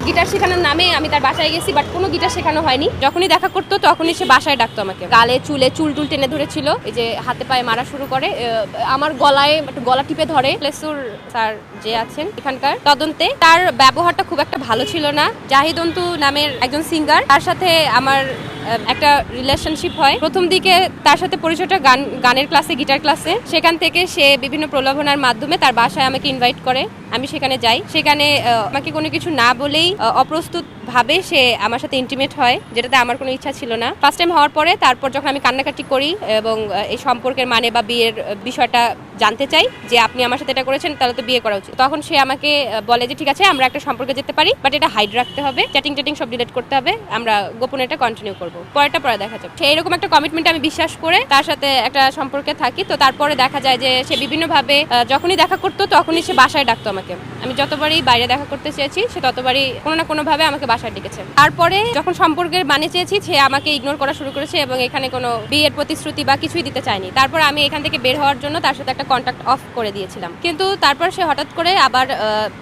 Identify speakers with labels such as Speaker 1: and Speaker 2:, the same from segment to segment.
Speaker 1: Guitar শেখানোর নামে আমি তার বাসায় গেছি, বাট কোনো গিটার শেখানো হয়নি। যখনই দেখা করতো তখনই সে বাসায় ডাকতো আমাকে। গালে চুলে চুল টুল টেনে ধরেছিল, এই যে হাতে পায়ে মারা শুরু করে, আমার গলায় একটু গলা টিপে ধরে। প্লেসুর স্যার যে আছেন এখানকার তদন্তে, তার ব্যবহারটা খুব একটা ভালো ছিল না। জাহিদ অন্তু নামের একজন সিঙ্গার, তার সাথে আমার একটা রিলেশনশিপ হয়। প্রথম দিকে তার সাথে পরিচয়টা গানের ক্লাসে, গিটার ক্লাসে। সেখান থেকে সে বিভিন্ন প্রলোভনার মাধ্যমে তার বাসায় আমাকে ইনভাইট করে। আমি সেখানে যাই। সেখানে আমাকে কোনো কিছু না বলেই অপ্রস্তুত ভাবে সে আমার সাথে ইন্টিমেট হয়, যেটাতে আমার কোনো ইচ্ছা ছিল না। ফার্স্ট টাইম হওয়ার পরে তারপর যখন আমি কান্নাকাটি করি এবং এই সম্পর্কের মানে বা বিয়ের বিষয়টা জানতে চাই, যে আপনি আমার সাথে এটা করেছেন, তাহলে তো বিয়ে করা উচিত, তখন সে আমাকে বলে যে ঠিক আছে আমরা একটা সম্পর্কে যেতে পারি, বাট এটা হাইড রাখতে হবে, চ্যাটিং সব ডিলিট করতে হবে, আমরা গোপনে এটা কন্টিনিউ করবো, পরে দেখা যাবে। সেই এরকম একটা কমিটমেন্ট আমি বিশ্বাস করে তার সাথে একটা সম্পর্কে থাকি। তো তারপরে দেখা যায় যে সে বিভিন্নভাবে যখনই দেখা করতো তখনই সে বাসায় ডাকতো আমাকে। আমি যতবারই বাইরে দেখা করতে চেয়েছি সে ততবারই কোনো না কোনোভাবে আমাকে বাসায় ডেকেছে। তারপরে যখন সম্পর্কের মানে চেয়েছি সে আমাকে ইগনোর করা শুরু করেছে এবং এখানে কোনো বিয়ের প্রতিশ্রুতি বা কিছুই দিতে চায়নি। তারপর আমি এখান থেকে বের হওয়ার জন্য তার সাথে একটা কন্ট্যাক্ট অফ করে দিয়েছিলাম। কিন্তু তারপর সে হঠাৎ করে আবার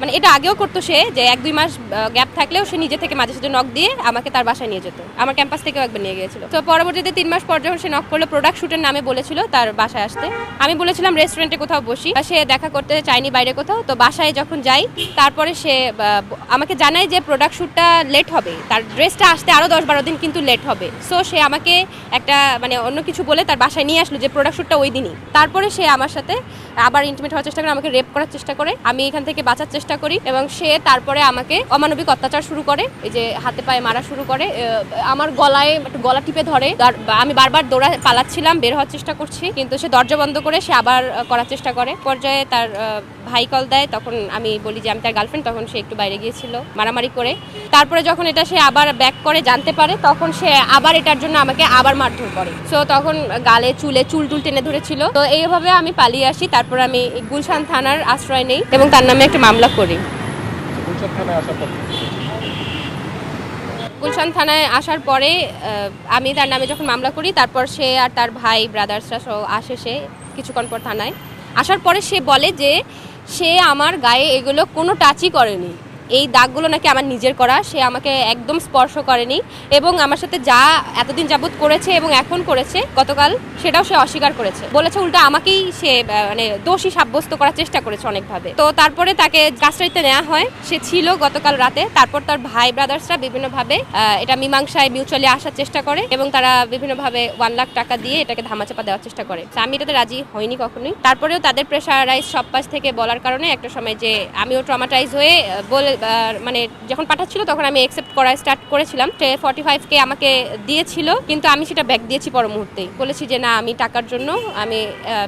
Speaker 1: মানে এটা আগেও করতো সে, যে 1-2 মাস গ্যাপ থাকলেও সে নিজে থেকে মাঝে সাঝে নক দিয়ে আমাকে তার বাসায় নিয়ে যেত। আমার ক্যাম্পাস থেকেও একবার নিয়ে গিয়েছিল। তো পরবর্তীতে 3 মাস পর যখন সে নক করলো, প্রোডাক্ট শুটের নামে বলেছিল তার বাসায় আসতে। আমি বলেছিলাম রেস্টুরেন্টে কোথাও বসি, সে দেখা করতে চায়নি বাইরে কোথাও। তো বাসায় যখন যাই তারপরে সে আমাকে জানায় যে প্রোডাক্ট শ্যুটটা লেট হবে, তার ড্রেসটা আসতে আরও 10-12 দিন কিন্তু লেট হবে। সো সে আমাকে একটা মানে অন্য কিছু বলে তার বাসায় নিয়ে আসলো, যে প্রোডাক্ট শ্যুটটা ওই দিনই। তারপরে সে আমার সাথে আবার ইন্টিমেট হওয়ার চেষ্টা করে, আমাকে রেপ করার চেষ্টা করে। আমি এখান থেকে বাঁচার চেষ্টা করি এবং সে তারপরে আমাকে অমানবিক অত্যাচার শুরু করে, এই যে হাতে পায়ে মারা শুরু করে, আমার গলায় একটু গলা টিপে ধরে। আমি বারবার পালাচ্ছিলাম, বের হওয়ার চেষ্টা করছি, কিন্তু সে দরজা বন্ধ করে সে আবার করার চেষ্টা করে। পর্যায়ে তার ভাই কল দেয়, তখন আমি বলি যে আমি তার গার্লফ্রেন্ড। তখন সে একটু বাইরে গিয়েছিল মারামারি করে। তারপরে যখন এটা সে আবার ব্যাক করে জানতে পারে, তখন সে আবার এটার জন্য আমাকে আবার মারধর করে। সো তখন গালে চুলে চুল টুল টেনে ধরেছিল। তো এইভাবে আমি পালিয়ে আসি। তারপর আমি গুলশান থানার আশ্রয় নেই এবং তার নামে একটা মামলা করি। গুলশান থানায় আসার পরে আমি তার নামে যখন মামলা করি, তারপর সে আর তার ভাই ব্রাদার্সরা সহ আসে। সে কিছুক্ষণ পর থানায় আসার পরে সে বলে যে সে আমার গায়ে এগুলো কোনো টাচই করেনি, এই দাগগুলো নাকি আমার নিজের করা, সে আমাকে একদম স্পর্শ করেনি এবং আমার সাথে যা এতদিন যাবত করেছে এবং এখন করেছে গতকাল, সেটাও সে অস্বীকার করেছে। বলেছে উল্টা আমাকেই সে মানে দোষী সাব্যস্ত করার চেষ্টা করেছে অনেকভাবে। তো তারপরে তাকে কাস্টাডিতে নেওয়া হয়। সে ছিল গতকাল রাতে। তারপর তার ভাই ব্রাদার্সরা বিভিন্নভাবে এটা মীমাংসায় মিউচুয়ালি আসার চেষ্টা করে এবং তারা বিভিন্নভাবে 1 লাখ টাকা দিয়ে এটাকে ধামাচাপা দেওয়ার চেষ্টা করে। আমি এটাতে রাজি হইনি কখনোই। তারপরেও তাদের প্রেশারাইজ সব পাশ থেকে বলার কারণে একটা সময় যে আমিও ট্রমাটাইজ হয়ে বলে মানে যখন পাঠাচ্ছিল তখন আমি অ্যাকসেপ্ট করা স্টার্ট করেছিলাম। 45K আমাকে দিয়েছিল, কিন্তু আমি সেটা ব্যাক দিয়েছি পর মুহূর্তেই। বলেছি যে না, আমি টাকার জন্য আমি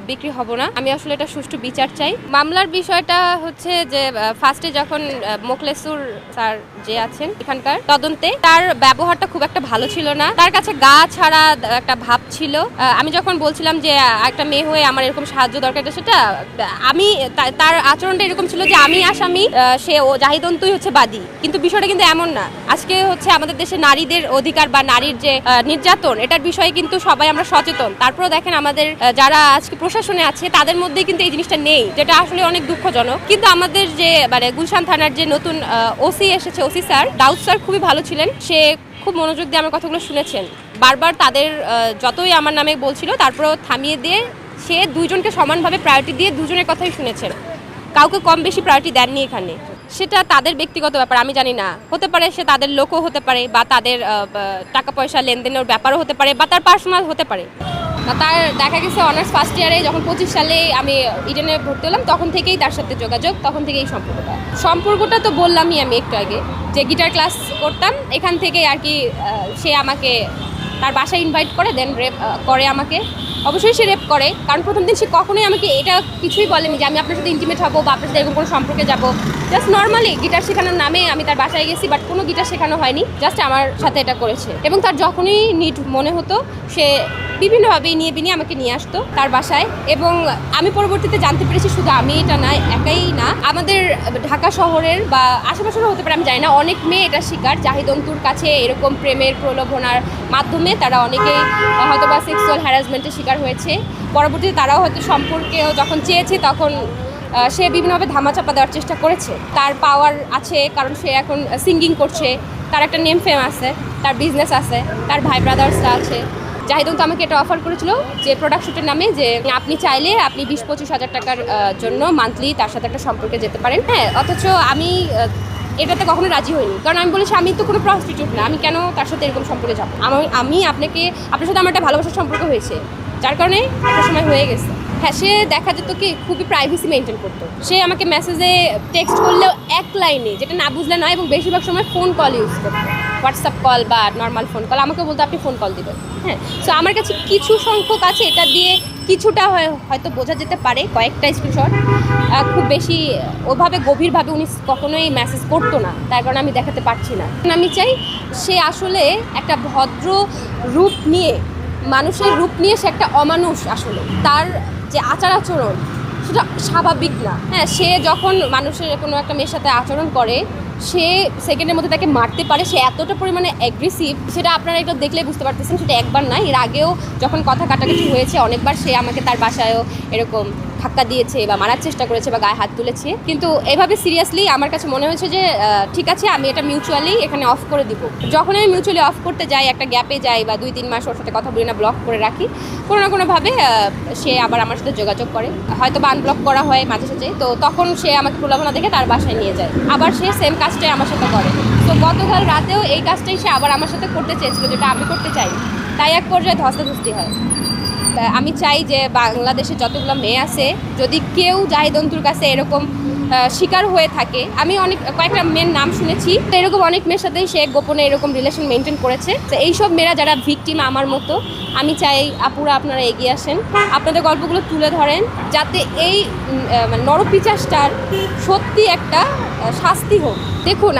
Speaker 1: বিক্রি হব না, আমি আসলে এটা সুষ্ঠু বিচার চাই। মামলার বিষয়টা হচ্ছে যে ফার্স্টে যখন মোখলেসুর স্যার যে আছেন এখানকার তদন্তে, তার ব্যবহারটা খুব একটা ভালো ছিল না। তার কাছে গা ছাড়া একটা ভাব ছিল। আমি যখন বলছিলাম যে একটা মেয়ে হয়ে আমার এরকম সাহায্য দরকার, সেটা আমি তার আচরণটা এরকম ছিল যে আমি আসামি, সে ও জাহিদ অন্তুই হচ্ছে বাদী। কিন্তু বিষয়টা কিন্তু এমন না। আজকে হচ্ছে আমাদের দেশে নারীদের অধিকার বা নারীর যে নির্যাতন, এটার বিষয়ে কিন্তু সবাই আমরা সচেতন। তারপরেও দেখেন আমাদের যারা আজকে প্রশাসনে আছে তাদের মধ্যেই কিন্তু এই জিনিসটা নেই, যেটা আসলে অনেক দুঃখজনক। কিন্তু আমাদের যে মানে গুলশান থানার যে নতুন ওসি এসেছে, ওসি স্যার দাউদ স্যার খুবই ভালো ছিলেন। সে খুব মনোযোগ দিয়ে আমার কথাগুলো শুনেছেন। বারবার তাদের যতই আমার নামে বলছিল তারপরেও থামিয়ে দিয়ে সে দুইজনকে সমানভাবে প্রায়োরিটি দিয়ে দুজনের কথাই শুনেছেন। কাউকে কম বেশি প্রায়োরিটি দেননি এখানে। সেটা তাদের ব্যক্তিগত ব্যাপার, আমি জানি না। হতে পারে সে তাদের লোকও হতে পারে, বা তাদের টাকা পয়সা লেনদেনের ব্যাপারও হতে পারে, বা তার পার্সোনাল হতে পারে। তার দেখা গেছে অনার্স ফার্স্ট ইয়ারে যখন 25 সালে আমি ইডেনে ভর্তি হলাম, তখন থেকেই তার সাথে যোগাযোগ, তখন থেকেই সম্পর্কটা তো বললামই আমি একটু আগে, যে গিটার ক্লাস করতাম এখান থেকেই আর কি। সে আমাকে তার বাসায় ইনভাইট করে, দেন রেপ করে আমাকে। অবশ্যই সে রেপ করে, কারণ প্রথম দিন সে কখনোই আমাকে এটা কিছুই বলেনি যে আমি আপনার সাথে ইন্টিমেট হবো বা আপনার সাথে এরকম কোনো সম্পর্কে যাবো। জাস্ট নর্মালি গিটার শেখানোর নামে আমি তার বাসায় গেছি, বাট কোনো গিটার শেখানো হয়নি, জাস্ট আমার সাথে এটা করেছে। এবং তার যখনই নিড মনে হতো সে বিভিন্নভাবে নিয়ে আমাকে নিয়ে আসতো তার বাসায়। এবং আমি পরবর্তীতে জানতে পেরেছি শুধু আমি এটা না, একাই না, আমাদের ঢাকা শহরের বা আশেপাশেরও হতে পারে, আমি জানি না, অনেক মেয়ে এটা শিকার। জাহিদ অন্তুর কাছে এরকম প্রেমের প্রলোভনার মাধ্যমে তারা অনেকেই হয়তো বা সেক্সুয়াল হ্যারাসমেন্টের শিকার হয়েছে। পরবর্তীতে তারাও হয়তো সম্পর্কেও যখন চেয়েছে তখন সে বিভিন্নভাবে ধামাচাপা দেওয়ার চেষ্টা করেছে। তার পাওয়ার আছে কারণ সে এখন সিঙ্গিং করছে, তার একটা নেম ফেম আছে, তার বিজনেস আছে, তার ভাই ব্রাদার্সরা আছে। জাহিদ অন্তু আমাকে এটা অফার করেছিল যে প্রোডাক্ট শ্যুটের নামে, যে আপনি চাইলে আপনি 20-25 হাজার টাকার জন্য মান্থলি তার সাথে একটা সম্পর্কে যেতে পারেন। হ্যাঁ, অথচ আমি এটাতে কখনো রাজি হইনি, কারণ আমি বলেছি আমি তো কোনো প্রস্টিটিউট না, আমি কেন তার সাথে এরকম সম্পর্কে যাবো। আমি আপনার সাথে আমার একটা ভালোবাসার সম্পর্ক হয়েছে, যার কারণে একটা সময় হয়ে গেছে। হ্যাঁ, সে দেখা যেত কি খুবই প্রাইভেসি মেনটেন করতো। সে আমাকে মেসেজে টেক্সট করলেও এক লাইনে, যেটা না বুঝলে নয়, এবং বেশিরভাগ সময় ফোন কল ইউজ করতো, হোয়াটসঅ্যাপ কল বা নর্মাল ফোন কল। আমাকে বলতো আপনি ফোন কল দিবেন। হ্যাঁ, সো আমার কাছে কিছু সংখ্যক আছে, এটা দিয়ে কিছুটা হয়তো বোঝা যেতে পারে, কয়েকটা স্ক্রিনশট। খুব বেশি ওভাবে গভীরভাবে উনি কখনোই মেসেজ করতো না, তার কারণে আমি দেখাতে পারছি না। আমি চাই সে আসলে একটা ভদ্র রূপ নিয়ে, মানুষের রূপ নিয়ে সে একটা অমানুষ। আসলে তার যে আচার আচরণ সেটা স্বাভাবিক না। হ্যাঁ, সে যখন মানুষের কোনো একটা মেয়ের সাথে আচরণ করে, সে সেকেন্ডের মধ্যে তাকে মারতে পারে, সে এতটা পরিমাণে অ্যাগ্রেসিভ, সেটা আপনারা এটা দেখলে বুঝতে পারতেছেন। সেটা একবার না, এর আগেও যখন কথা কাটাকাটি হয়েছে অনেকবার সে আমাকে তার বাসায়ও এরকম ধাক্কা দিয়েছে বা মারার চেষ্টা করেছে বা গায়ে হাত তুলেছে। কিন্তু এভাবে সিরিয়াসলি আমার কাছে মনে হয়েছে যে ঠিক আছে, আমি এটা মিউচুয়ালি এখানে অফ করে দিব। যখন আমি মিউচুয়ালি অফ করতে যাই, একটা গ্যাপে যাই বা 2-3 মাস ওর সাথে কথা বলি না, ব্লক করে রাখি, কোনো না কোনোভাবে সে আবার আমার সাথে যোগাযোগ করে, হয়তো বা আনব্লক করা হয় মাঝে সাঝে। তো তখন সে আমাকে প্রলোভনা দেখে তার বাসায় নিয়ে যায়, আবার সে সেম কাজটাই আমার সাথে করে। তো গতকাল রাতেও এই কাজটাই সে আবার আমার সাথে করতে চেয়েছিল, যেটা আমি করতে চাই। তাই এক পর্যায়ে ধস্তাধস্তি হয়। আমি চাই যে বাংলাদেশে যতগুলো মেয়ে আছে, যদি কেউ জাহিদ অন্তুর কাছে এরকম শিকার হয়ে থাকে, আমি কয়েকটা মেয়ের নাম শুনেছি, তো এরকম অনেক মেয়ের সাথেই সে গোপনে এরকম রিলেশন মেনটেন করেছে। তো এইসব মেয়েরা যারা ভিকটিম আমার মতো, আমি চাই আপুরা আপনারা এগিয়ে আসেন, আপনাদের গল্পগুলো তুলে ধরেন, যাতে এই মানে নরপিচাসটার সত্যি একটা শাস্তি হোক। দেখুন,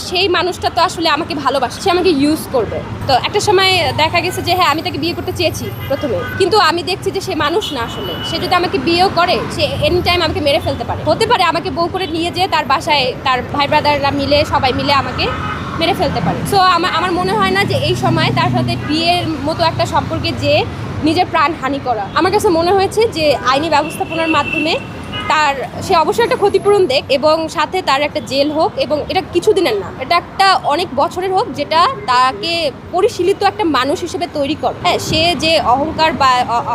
Speaker 1: সেই মানুষটা তো আসলে আমাকে ভালোবাসে, সে আমাকে ইউজ করবে। তো একটা সময় দেখা গেছে যে হ্যাঁ, আমি তাকে বিয়ে করতে চেয়েছি প্রথমে, কিন্তু আমি দেখছি যে সে মানুষ না। আসলে সে যদি আমাকে বিয়েও করে, সে এনি টাইম আমাকে মেরে ফেলতে পারে। হতে পারে আমাকে বউ করে নিয়ে যেয়ে তার বাসায় তার ভাই ব্রাদাররা মিলে, সবাই মিলে আমাকে মেরে ফেলতে পারে। সো আমার মনে হয় না যে এই সময় তার সাথে বিয়ের মতো একটা সম্পর্কে যে নিজের প্রাণ হানি করা। আমার কাছে মনে হয়েছে যে আইনি ব্যবস্থাপনার মাধ্যমে সে অবশ্যই একটা ক্ষতিপূরণ দেখ, এবং সাথে তার একটা জেল হোক, এবং এটা কিছুদিনের না, এটা একটা অনেক বছরের হোক, যেটা তাকে পরিশীলিত একটা মানুষ হিসেবে তৈরি করে। হ্যাঁ, সে যে অহংকার বা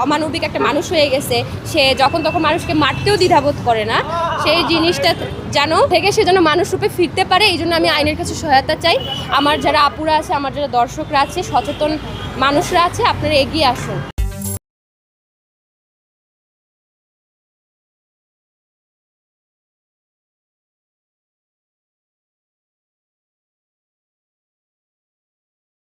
Speaker 1: অমানবিক একটা মানুষ হয়ে গেছে, সে যখন তখন মানুষকে মারতেও দ্বিধাবোধ করে না, সেই জিনিসটা সে যেন মানুষ রূপে ফিরতে পারে। এই জন্য আমি আইনের কাছে সহায়তা চাই। আমার যারা আপুরা আছে, আমার যারা দর্শকরা আছে, সচেতন মানুষরা আছে, আপনারা এগিয়ে আসুন।